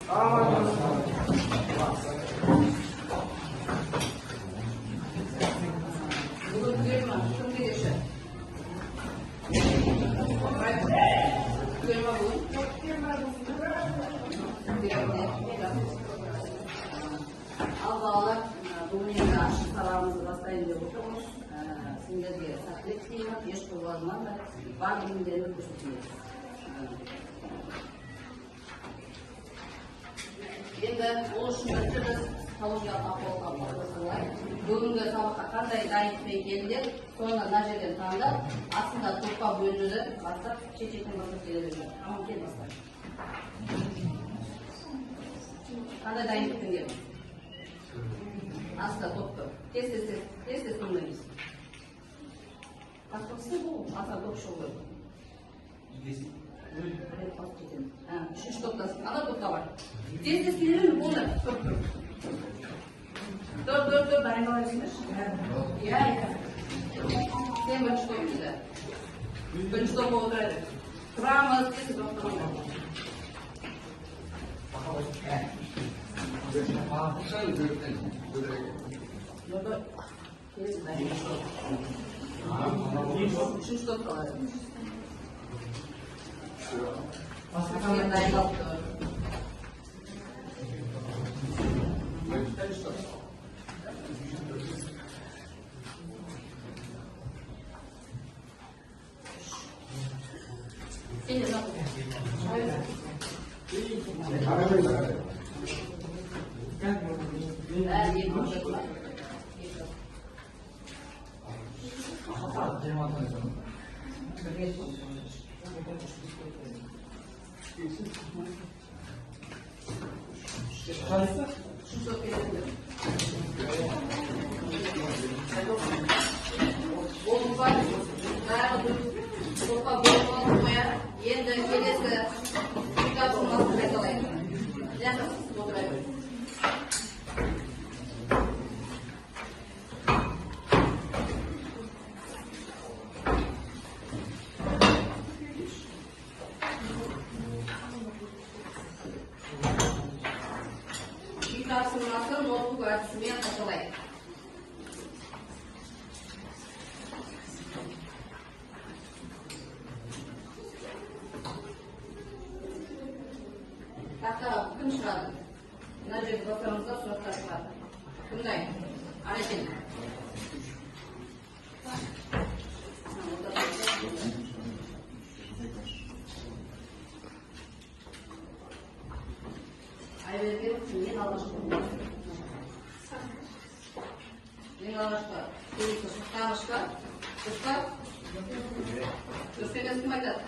Al-Bağlar bugün yine aşık kararımızı bastayın diye oturmuş. Sizlerge saklet kıymak, yaş kullanman da var bilimlerini kursutuyoruz. Енді oluşumda biz talonga tapı olmalı. Bugünkü sabahta qanday dayıp ekенде, sonra мына жерден таңдап, астында топқа бөлінді, бастап, шешектен бастап келе береді. Аман кел бастап. Qanday dayıp ekенге? Астында топты. Тез тыңдаймыз. Қасқысы бұл, астында топ шығу. Үшінші топтасың, ана топта бар. Тез келемін, болды. Dur, дайындала берсеңдерші. Иә. Сен бірінші топ дейді. Бірінші топ отырады. Тұрамыз, тез тоқтамыз. Üçüncü top kalır. Başka dayılalım. Енді келесі кітапшылмасын қайталайды. Жақсы отырайды. Кітапшылмасын ноутбук әдісімен қайталайды. Тақтаға күн шығады. Мына жерде басқарамызда сұрақтар шығады. Күндай? Арекен. Айберген ең алғашқы. Ең алғашқы. Келесі шықтағышқа. Шыққа. Көрсеңіз кім айтады?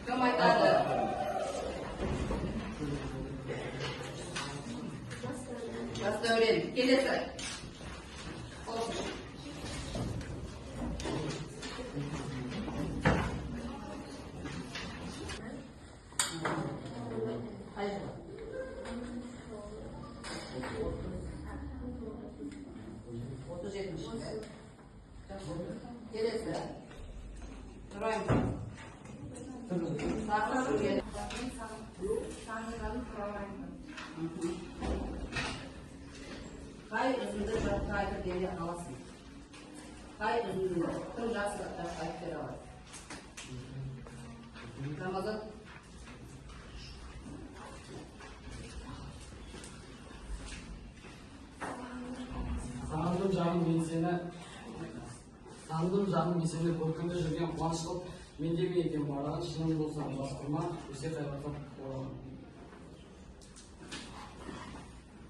Кім айтады? Дәурен. Келесі. Қай жыл? Отыз жетінші. Келесі. Тұрайын. Қай үзінді жатқа айтып бере аласың? Қай үзінді кім жақсы айтып бере алады? Рамазан? Сағындым жағым бесені көркінде жүрген қуанышылық мендегі екен бараған шының болсам басқырма өсе қайратып оралым.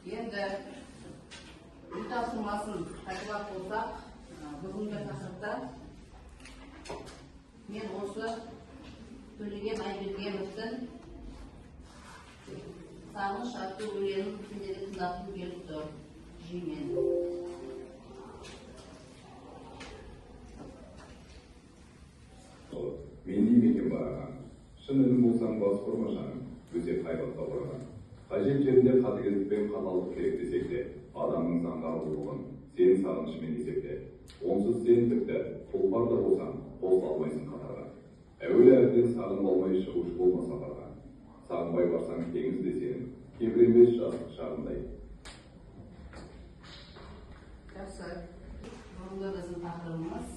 Енді үй тапсырмасын қайталап болсақ, бүгінгі тақырыпта мен осы Төлеген Айбергеновтың Сағыныш атты өлеңін сендерге тыңдатқым келіп тұр. Жимен. Мен деймекен бараған, шын үнім болсаң бас ұрмашаң, өзе қайратта ораған. Қажет жерінде қатыгездікпен қаталық керек десек те, адамның заңғарлығын сен сағынышымен десек те, онсыз сен тіпті тұлпар да болсаң, қол алмайсың қатарға. Әуелі әрден сағынып алмай шығушы болма сапарға. сағынбай барсаң теңіз де сенің, кебір емес жазық шағындай. Жақсы. Бүгінгі біздің тақырыбымыз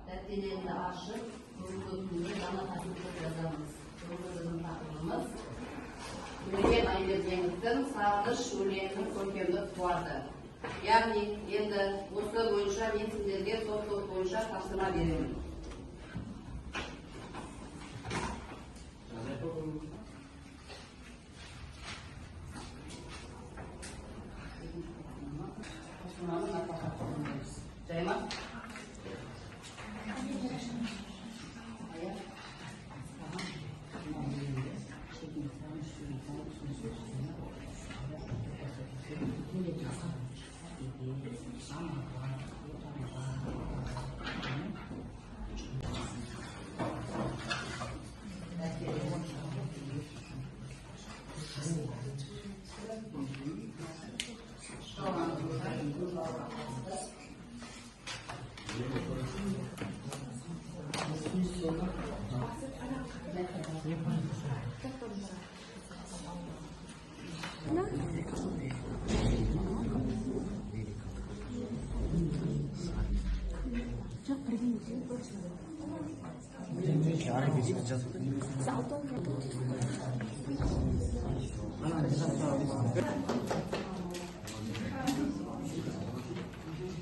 дәптерлерді ашып, бүгінгі күнде жаңа тақырып жазамыз. Бүгінгі біздің тақырыбымыз Төлеген Айбергеновтың сағыныш өлеңінің көркемдік қуаты. Яғни, енді осы бойынша мен сіздерге топ бойынша тапсырма беремін. Жайма?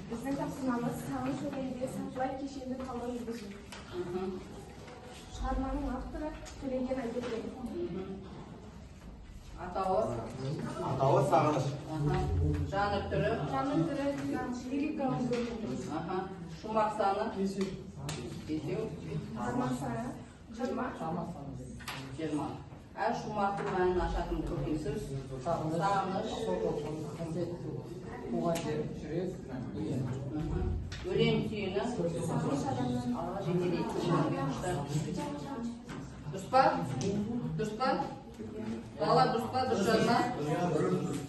Біздің тапсырмамыз сағыныш өлеңінде сатылай кешенді талдау жүргізу. Шығарманың авторы Төлеген Айбергенов. Атауы? Атауы сағыныш. Жанр түрі? Жанр түрі лирикалық бөлімдер. Шумақ саны? Бесеу. Арман саны 20. Әр шумақтың мәнін ашатын көркем сөз. Сағыныш. Туған жер, жүрек, Өлең түйіні. сағыныш адамның Алға жетелейтін. Дұрыс па? Дұрыс па? Бала дұрыс па? Дұрыс жазма?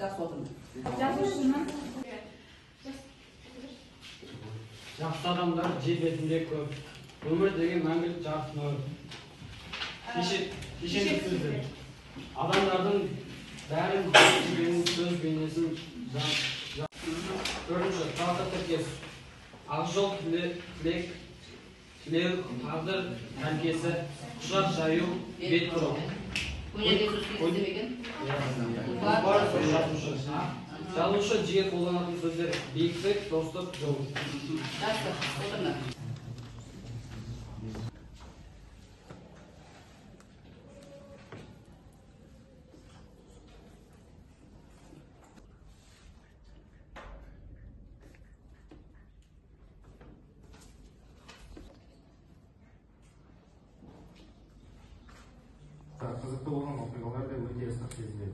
Жақсы отырмын. жазушының жақсы адамдар жер бетінде көп. Өмір деген мәңгілік жарық нұр. Кешенді сөздер. Адамдардың бәрін жүргенін сөз бейнесін Төртінші, тағдыр тіркес. Ақжол тілек, тағдыр тәркесі, құшақ жаю, бет бұру. Өнерге сөз кездемеген? Жазушы жиі қолданатын сөздер: биіктік, достық, жол. Жақсы, отырмын. Қызықты болған оқиғалар да өте ыстық сезіледі.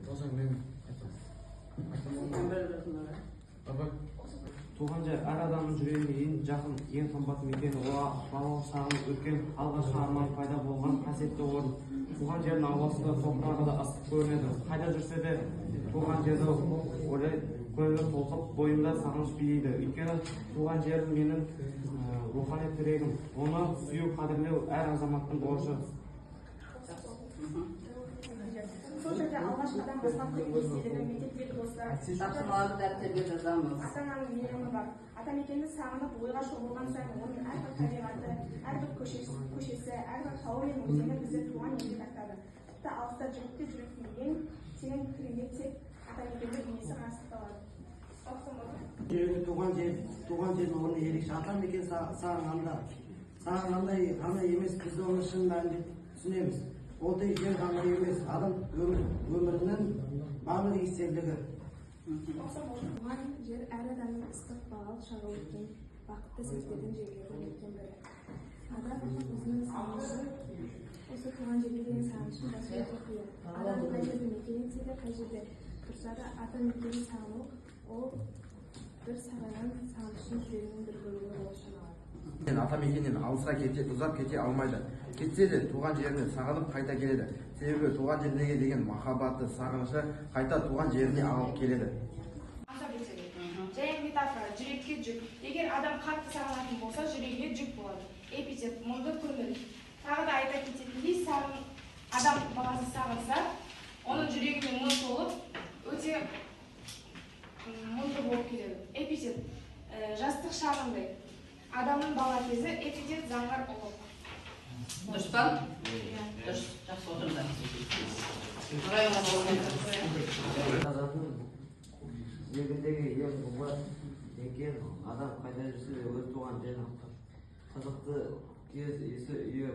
Туған жер әр адамның жүрегіне ең жақын, ең қымбат мекен. Оған балалық сағынып өткен алғашқы арман пайда болған қасиетті орын. Туған жердің ауасы да, топырағы да ыстық көрінеді. Қайда жүрсе де туған жерді ойлай, көңілі толқып, бойымда сағыныш билейді. Өйткені туған жерім менің рухани тірегім. Оны сүю, қадірлеу әр азаматтың борышы. сол жерде алғашқы адам болған күн естелігі, мектептегі достар, Тапсырмаларды дәптерге жазамыз. ата-ананың мейірімі бар. Атамекенді сағынып ойға шомылған сайын оның әрбір табиғаты, әрбір көшесі, әрбір тауы мен өзені бізді туған елге тартады. Тіпті алыста жүректе жүректің ең терең пікірінде тек атамекенді бейнесі қарастырылады. Туған жердің орны ерекше. Атамекен сағынғандай ғана емес, біз оны шын мәнінде түсінеміз. Ол тек жер ғана емес, адам өмірінің барлық естелігі. Туған жер әр адамның ыстық бағалы шағы өткен, бақытты сәттердің жерлерін өткен бірі. Адам өзінің сағынышы, осы туған жерге деген сағынышын басуға қиын. Адам қай жерде мекен етсе де, қай жерде тұрса да, атамекенді сағыну, ол бір сарайдан сағынышын жүрегінің бір бөлігі болып саналады. Атамекеннен алысқа ұзап кете алмайды. Кетсе де туған жеріне сағынып қайта келеді. Себебі туған жеріне деген махаббаты, сағынышы қайта туған жеріне алып келеді. Және метафора, жүрек жүрекке жүк. Егер адам қатты сағынатын болса, жүрегіне жүк болады. Эпитет мұңды көңіл. Тағы да айта кететіндей, адам баласы сағынса, оның жүрегіне мұң толып, өте мұңды болып келеді. Эпитет жастық шағындай. Адамның бала кезі, эпитет заңғар ұлы. Дұрыс па? Дұрыс, жақсы отырыңдар. Нұрайға Қазақтың егіндегі ең ұлы екен адам қайда жүрсе де өз туған жерін қызықты кез иісі үйі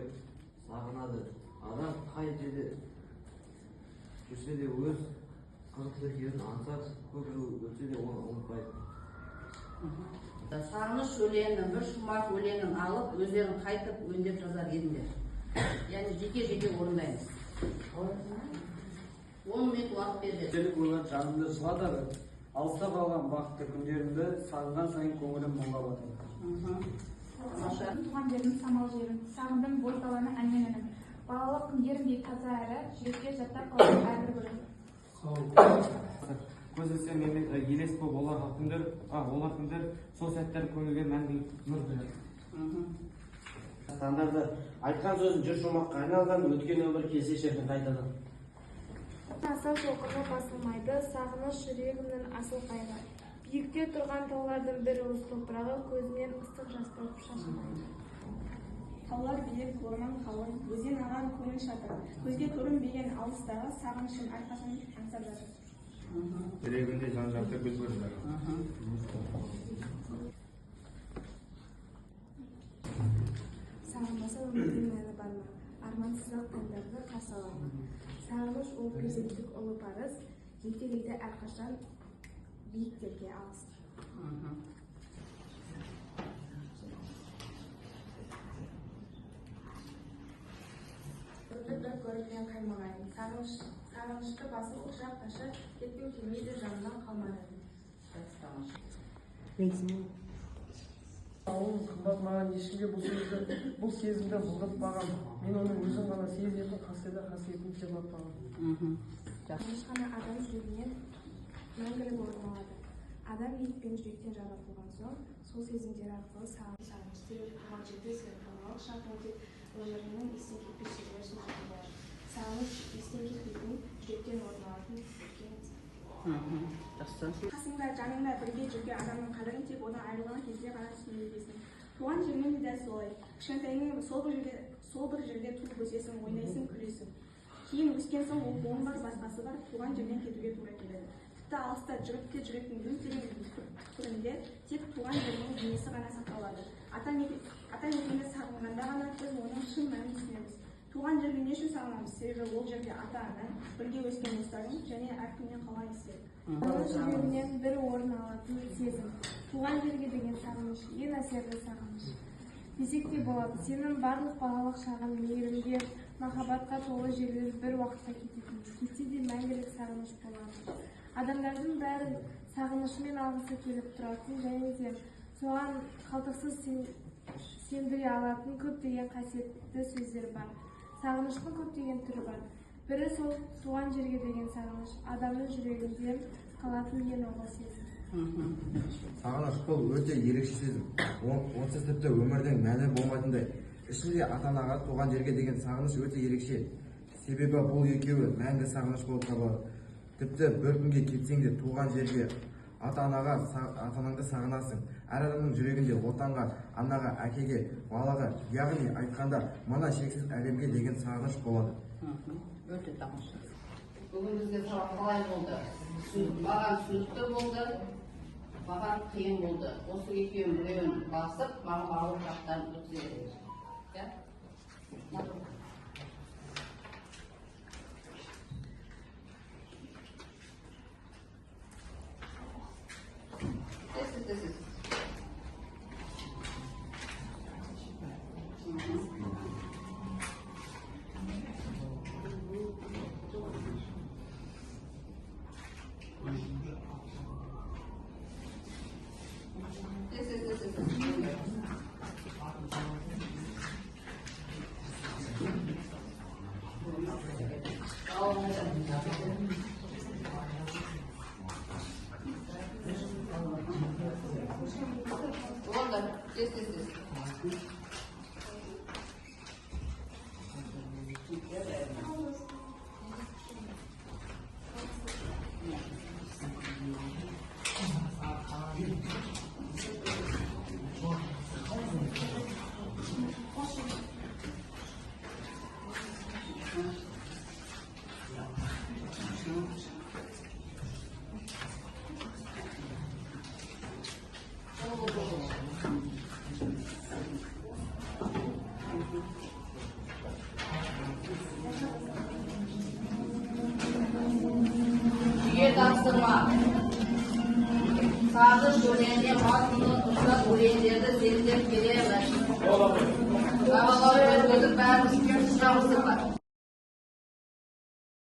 сағынады. Адам қай жерде жүрсе де өз қызықты кезін аңсап, көп жыл өтсе де оны ұмытпайды. Сағыныш өлеңінің, бір шумақ өлеңін алып, өздерін қайтып өңдеп жазар едіңдер. Яғни жеке орындаймыз. 10 минут уақыт береді. Келіп ойлар жанымды жылатады. Алыста қалған бақытты күндерімді сағынған сайын көңілім мұңға батады. Туған жерім, самал жерім, сағындым бой баланы әңгіменім. Балалық күндерімдей таза әрі, жүрекке жаттап қалған әрбір күнім. Көз ілсе менен елес болып олар күндер, сол сәттер көңілге мәңгілік нұр береді. Сандарды айтқан сөзін жыр шумаққа айналған, өткен өмір келсе шердің қайтадан. Аса соқырға басылмайды, сағыныш жүрегімнің асыл қайғы. Биікте тұрған таулардың бір уыс топырағы көзінен ыстық жас болып шашылмайды. Таулар биік, орман қалың, өзен аған көңіл шатыр. Көзге көрінбеген алыстағы сағынышым әрқашан аңсап жатыр. Жүрегінде жан-жақты гүл көрінді. Сағынмаса өмірдің мәні бар ма? Армансыз-ақ таңдарды қарсы ала ма? Сағыныш ол перзенттік ұлы парыз, жетелейді әрқашан биіктерге алыс. Бір көрікпен қаймағайын, сағынышты басып құшақ ташы, кетпеу келмейді жанынан қалмайын. Ауыл қымбат маған ешкімге бұл сезімді бұлғытпаған. Мен оның өзім ғана сезетін қасиетін жырлатпаған. Сағыныш қана адам жүрегінен мәңгілік орын алады. Адам ет пен жүректен жаратылған соң, сол сезімдер арқылы сағыныш себеп туған жерде балалық шақ өтіп, өмірінің естен кетпес жерлер соғатын болар. Сағыныш естен кетпейтін, жүректен орын алатын үлкен. Қасыңда, жаныңда бірге жүрген адамның қадірін тек одан айырылған кезде ғана түсінбейсің. Туған жермен де дәл солай. Кішкентайыңнан сол бір жерде туып өсесің, ойнайсың, күлесің. Кейін өскен соң оның бар басқасы бар, туған жерден кетуге тура келеді. Тіпті алыста жүріп жүректің ең терең түкпірінде тек туған жердің бейнесі ғана сақталады. Ата мекенді сағынғанда ғана біз оның шын мәнін түсінеміз. Туған жерді не үшін сағынамыз? Себебі ол жерде ата-ана, бірге өскен достарың және әркімнен қалған естелік. Оның жүрегінен бір орын алатын сезім. Туған жерге деген сағыныш, ең әсерлі сағыныш. Десек те болады, сенің барлық балалық шағын мейірімге, махаббатқа толы жерлер бір уақытта кететін. Кетсе де мәңгілік сағыныш болады. Адамдардың бәрі сағынышымен алғысы келіп тұратын және де соған қалтықсыз сендіре алатын көптеген қасиетті сөздер бар. Сағыныштың көптеген түрі бар. Бірі сол туған жерге деген сағыныш, адамның жүрегінде қалатын ең ұлы сезім. Сағыныш бұл өте ерекше сезім. Онсыз тіпті өмірдің мәні болмайтындай. Ішінде ата-анаға туған жерге деген сағыныш өте ерекше. Себебі бұл екеуі мәңгі сағыныш болып табылады. Тіпті бір күнге кетсең де туған жерге, ата-анаңды сағынасың. Әр адамның жүрегінде отанға, анаға, әкеге, балаға, яғни айтқанда мына шексіз әлемге деген сағыныш болады. Өте тамаша. Бүгін бізде сабақ қалай болды? Маған түсінікті болды, маған қиын болды. Осы екеуін біреуін басып, маған барлық жақтарын өткізеді. бастырма. Sağdış yönlerine basının uçta kuleyleri zevzep gelemez. Davaları gözgözüp vermiş kim sıçramışsın var.